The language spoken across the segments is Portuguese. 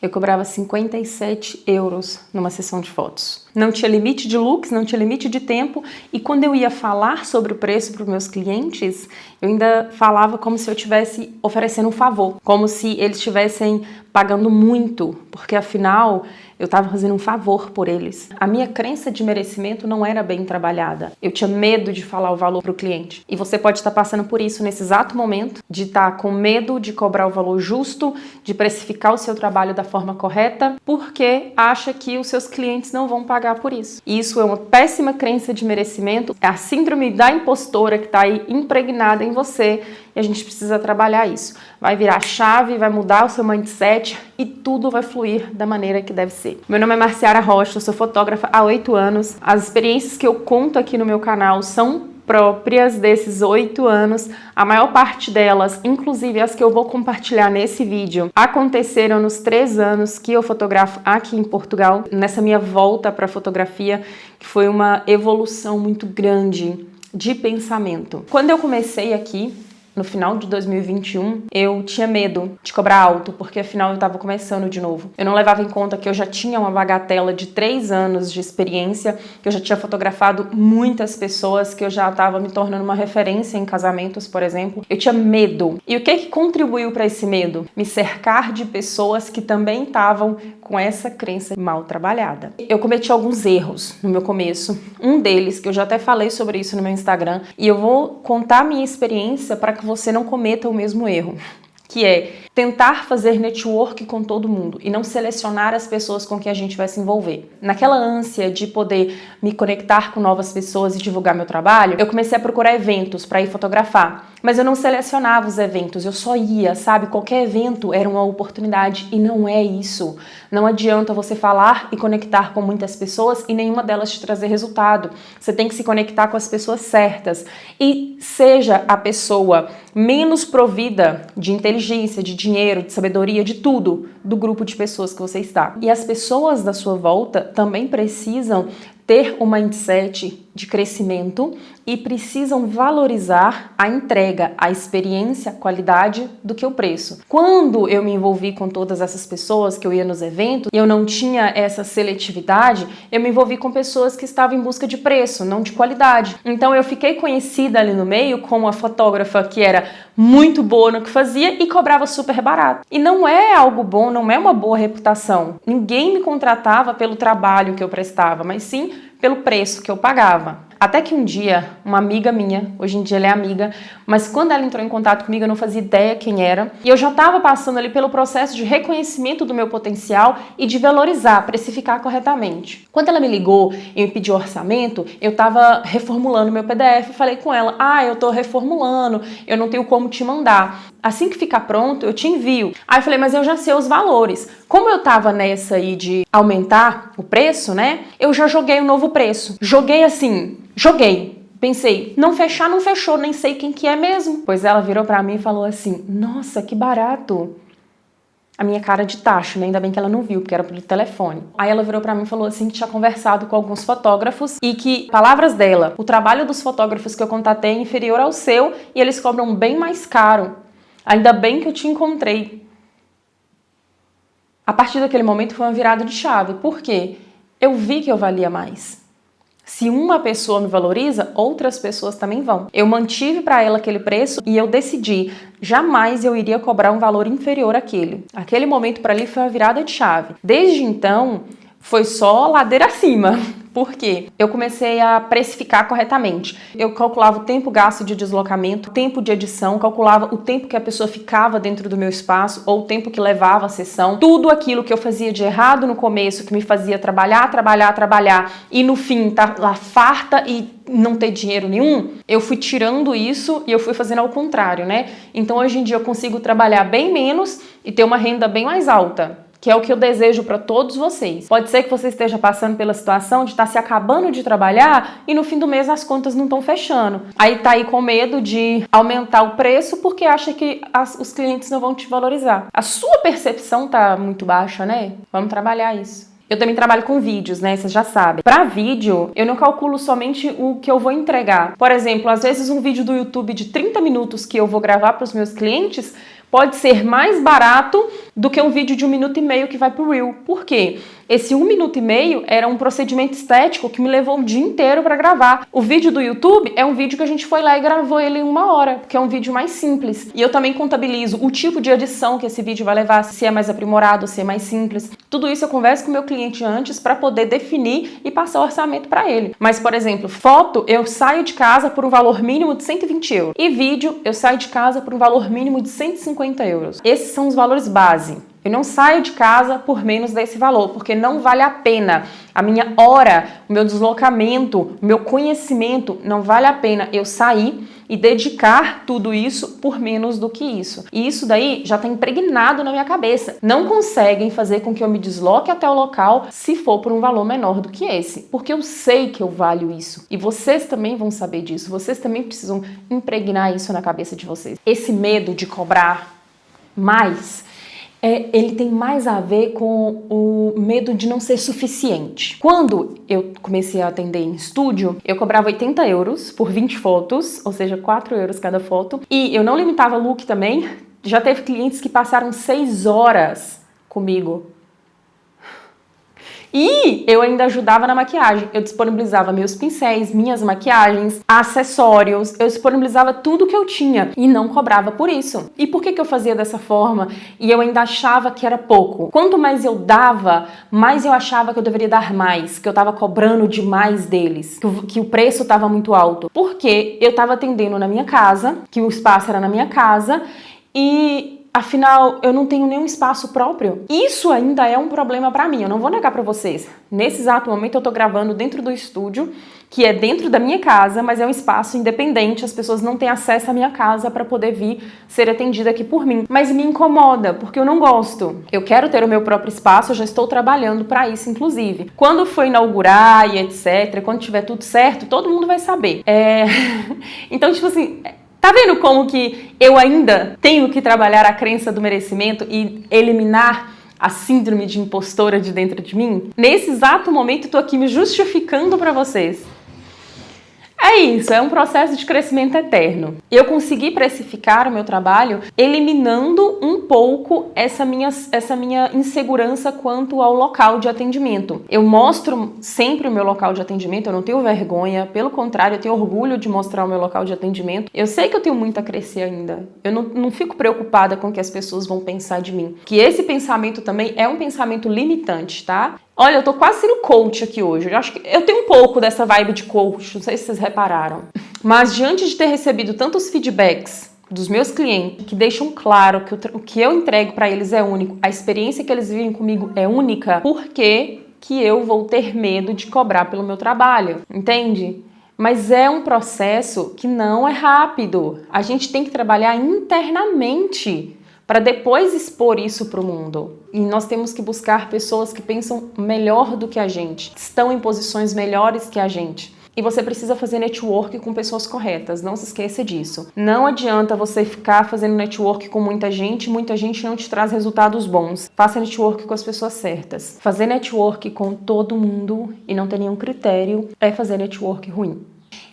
eu cobrava 57 euros numa sessão de fotos. Não tinha limite de looks, não tinha limite de tempo, e quando eu ia falar sobre o preço para os meus clientes, eu ainda falava como se eu estivesse oferecendo um favor, como se eles estivessem pagando muito, porque afinal eu estava fazendo um favor por eles. A minha crença de merecimento não era bem trabalhada. Eu tinha medo de falar o valor para o cliente. E você pode estar passando por isso nesse exato momento, de estar com medo de cobrar o valor justo, de precificar o seu trabalho da forma correta, porque acha que os seus clientes não vão pagar por isso. E isso é uma péssima crença de merecimento, é a síndrome da impostora que está aí impregnada em você, e a gente precisa trabalhar isso. Vai virar chave, vai mudar o seu mindset e tudo vai fluir da maneira que deve ser. Meu nome é Marciara Rocha, eu sou fotógrafa há 8 anos. As experiências que eu conto aqui no meu canal são próprias desses 8 anos. A maior parte delas, inclusive as que eu vou compartilhar nesse vídeo, aconteceram nos 3 anos que eu fotografo aqui em Portugal, nessa minha volta para a fotografia, que foi uma evolução muito grande de pensamento. Quando eu comecei aqui, no final de 2021, eu tinha medo de cobrar alto, porque afinal eu estava começando de novo. Eu não levava em conta que eu já tinha uma bagatela de 3 anos de experiência, que eu já tinha fotografado muitas pessoas, que eu já estava me tornando uma referência em casamentos, por exemplo. Eu tinha medo. E o que contribuiu para esse medo? Me cercar de pessoas que também estavam com essa crença mal trabalhada. Eu cometi alguns erros no meu começo. Um deles, que eu já até falei sobre isso no meu Instagram, e eu vou contar a minha experiência para que você não cometa o mesmo erro, que é tentar fazer network com todo mundo e não selecionar as pessoas com quem a gente vai se envolver. Naquela ânsia de poder me conectar com novas pessoas e divulgar meu trabalho, eu comecei a procurar eventos para ir fotografar, mas eu não selecionava os eventos, eu só ia, sabe? Qualquer evento era uma oportunidade e não é isso. Não adianta você falar e conectar com muitas pessoas e nenhuma delas te trazer resultado. Você tem que se conectar com as pessoas certas e seja a pessoa menos provida de inteligência, de dinheiro, de sabedoria, de tudo do grupo de pessoas que você está. E as pessoas da sua volta também precisam ter um mindset de crescimento e precisam valorizar a entrega, a experiência, a qualidade do que o preço. Quando eu me envolvi com todas essas pessoas que eu ia nos eventos e eu não tinha essa seletividade, eu me envolvi com pessoas que estavam em busca de preço, não de qualidade. Então eu fiquei conhecida ali no meio como a fotógrafa que era muito boa no que fazia e cobrava super barato. E não é algo bom, não é uma boa reputação. Ninguém me contratava pelo trabalho que eu prestava, mas sim pelo preço que eu pagava. Até que um dia, uma amiga minha, hoje em dia ela é amiga, mas quando ela entrou em contato comigo eu não fazia ideia quem era, e eu já estava passando ali pelo processo de reconhecimento do meu potencial e de valorizar, precificar corretamente. Quando ela me ligou e me pediu orçamento, eu estava reformulando meu PDF, falei com ela, eu estou reformulando, eu não tenho como te mandar. Assim que ficar pronto, eu te envio. Aí eu falei, mas eu já sei os valores. Como eu tava nessa aí de aumentar o preço, né? Eu já joguei o novo preço. Joguei assim, Pensei, não fechar, não fechou, nem sei quem que é mesmo. Pois ela virou pra mim e falou assim, nossa, que barato. A minha cara de tacho, né? Ainda bem que ela não viu, porque era pelo telefone. Aí ela virou pra mim e falou assim que tinha conversado com alguns fotógrafos e que, palavras dela, o trabalho dos fotógrafos que eu contatei é inferior ao seu e eles cobram bem mais caro. Ainda bem que eu te encontrei. A partir daquele momento foi uma virada de chave. Por quê? Eu vi que eu valia mais. Se uma pessoa me valoriza, outras pessoas também vão. Eu mantive para ela aquele preço e eu decidi, jamais eu iria cobrar um valor inferior àquele. Aquele momento para ali foi uma virada de chave. Desde então, foi só ladeira acima. Por quê? Eu comecei a precificar corretamente. Eu calculava o tempo gasto de deslocamento, o tempo de edição, calculava o tempo que a pessoa ficava dentro do meu espaço ou o tempo que levava a sessão. Tudo aquilo que eu fazia de errado no começo, que me fazia trabalhar e no fim tá lá farta e não ter dinheiro nenhum, eu fui tirando isso e eu fui fazendo ao contrário, né? Então hoje em dia eu consigo trabalhar bem menos e ter uma renda bem mais alta, que é o que eu desejo para todos vocês. Pode ser que você esteja passando pela situação de estar se acabando de trabalhar e no fim do mês as contas não estão fechando. Aí tá aí com medo de aumentar o preço porque acha que os clientes não vão te valorizar. A sua percepção tá muito baixa, né? Vamos trabalhar isso. Eu também trabalho com vídeos, né? Vocês já sabem. Para vídeo, eu não calculo somente o que eu vou entregar. Por exemplo, às vezes um vídeo do YouTube de 30 minutos que eu vou gravar para os meus clientes pode ser mais barato do que um vídeo de 1 minuto e meio que vai pro Reel. Por quê? Esse 1 minuto e meio era um procedimento estético que me levou o dia inteiro para gravar. O vídeo do YouTube é um vídeo que a gente foi lá e gravou ele em 1 hora, porque é um vídeo mais simples. E eu também contabilizo o tipo de edição que esse vídeo vai levar, se é mais aprimorado, se é mais simples. Tudo isso eu converso com o meu cliente antes para poder definir e passar o orçamento para ele. Mas, por exemplo, foto, eu saio de casa por um valor mínimo de 120 euros. E vídeo, eu saio de casa por um valor mínimo de 150 euros. Esses são os valores base. Eu não saio de casa por menos desse valor, porque não vale a pena. A minha hora, o meu deslocamento, o meu conhecimento, não vale a pena eu sair e dedicar tudo isso por menos do que isso. E isso daí já está impregnado na minha cabeça. Não conseguem fazer com que eu me desloque até o local se for por um valor menor do que esse, porque eu sei que eu valho isso. E vocês também vão saber disso. Vocês também precisam impregnar isso na cabeça de vocês. Esse medo de cobrar mais, ele tem mais a ver com o medo de não ser suficiente. Quando eu comecei a atender em estúdio, eu cobrava 80 euros por 20 fotos, ou seja, 4 euros cada foto. E eu não limitava look também. Já teve clientes que passaram 6 horas comigo. E eu ainda ajudava na maquiagem. Eu disponibilizava meus pincéis, minhas maquiagens, acessórios. Eu disponibilizava tudo que eu tinha e não cobrava por isso. E por que eu fazia dessa forma? E eu ainda achava que era pouco. Quanto mais eu dava, mais eu achava que eu deveria dar mais, que eu estava cobrando demais deles, que o preço estava muito alto. Porque eu estava atendendo na minha casa, que o espaço era na minha casa e afinal, eu não tenho nenhum espaço próprio. Isso ainda é um problema pra mim, eu não vou negar pra vocês. Nesse exato momento eu tô gravando dentro do estúdio, que é dentro da minha casa, mas é um espaço independente, as pessoas não têm acesso à minha casa pra poder vir ser atendida aqui por mim. Mas me incomoda, porque eu não gosto. Eu quero ter o meu próprio espaço, eu já estou trabalhando pra isso, inclusive. Quando for inaugurar e etc, quando tiver tudo certo, todo mundo vai saber. Então, tipo assim, tá vendo como que eu ainda tenho que trabalhar a crença do merecimento e eliminar a síndrome de impostora de dentro de mim? Nesse exato momento, eu tô aqui me justificando pra vocês. É isso, é um processo de crescimento eterno. Eu consegui precificar o meu trabalho eliminando um pouco essa minha insegurança quanto ao local de atendimento. Eu mostro sempre o meu local de atendimento, eu não tenho vergonha, pelo contrário, eu tenho orgulho de mostrar o meu local de atendimento. Eu sei que eu tenho muito a crescer ainda. Eu não fico preocupada com o que as pessoas vão pensar de mim. Que esse pensamento também é um pensamento limitante, tá? Olha, eu tô quase sendo coach aqui hoje. Eu acho que eu tenho um pouco dessa vibe de coach, não sei se vocês repararam. Mas diante de ter recebido tantos feedbacks dos meus clientes que deixam claro que o que eu entrego pra eles é único, a experiência que eles vivem comigo é única, por que eu vou ter medo de cobrar pelo meu trabalho? Entende? Mas é um processo que não é rápido. A gente tem que trabalhar internamente para depois expor isso para o mundo. E nós temos que buscar pessoas que pensam melhor do que a gente, estão em posições melhores que a gente. E você precisa fazer network com pessoas corretas, não se esqueça disso. Não adianta você ficar fazendo network com muita gente não te traz resultados bons. Faça network com as pessoas certas. Fazer network com todo mundo e não ter nenhum critério é fazer network ruim.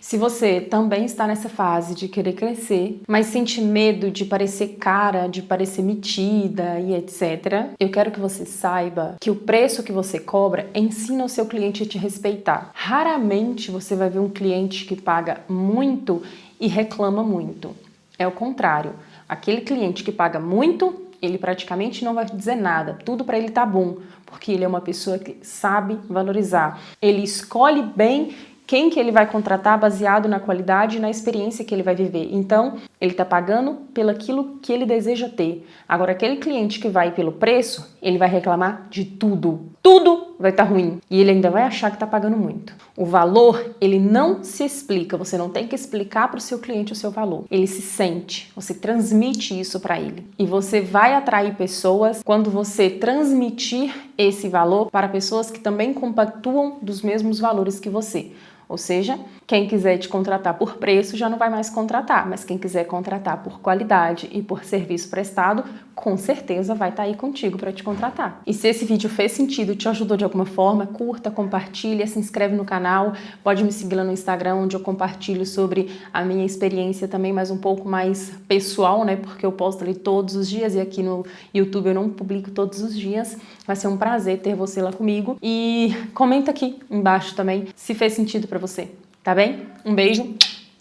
Se você também está nessa fase de querer crescer, mas sente medo de parecer cara, de parecer metida e etc., eu quero que você saiba que o preço que você cobra ensina o seu cliente a te respeitar. Raramente você vai ver um cliente que paga muito e reclama muito. É o contrário. Aquele cliente que paga muito, ele praticamente não vai dizer nada. Tudo para ele tá bom, porque ele é uma pessoa que sabe valorizar. Ele escolhe bem quem que ele vai contratar baseado na qualidade e na experiência que ele vai viver. Então, ele está pagando pelaquilo que ele deseja ter. Agora, aquele cliente que vai pelo preço, ele vai reclamar de tudo. Tudo vai estar ruim. E ele ainda vai achar que está pagando muito. O valor, ele não se explica. Você não tem que explicar para o seu cliente o seu valor. Ele se sente. Você transmite isso para ele. E você vai atrair pessoas quando você transmitir esse valor para pessoas que também compactuam dos mesmos valores que você. Ou seja, Quem quiser te contratar por preço já não vai mais contratar, mas quem quiser contratar por qualidade e por serviço prestado, com certeza vai estar aí contigo para te contratar. E se esse vídeo fez sentido, te ajudou de alguma forma, curta, compartilha, se inscreve no canal, pode me seguir lá no Instagram, onde eu compartilho sobre a minha experiência também, mas um pouco mais pessoal, né? Porque eu posto ali todos os dias e aqui no YouTube eu não publico todos os dias. Vai ser um prazer ter você lá comigo. E comenta aqui embaixo também se fez sentido para você, tá bem? Um beijo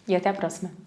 e até a próxima.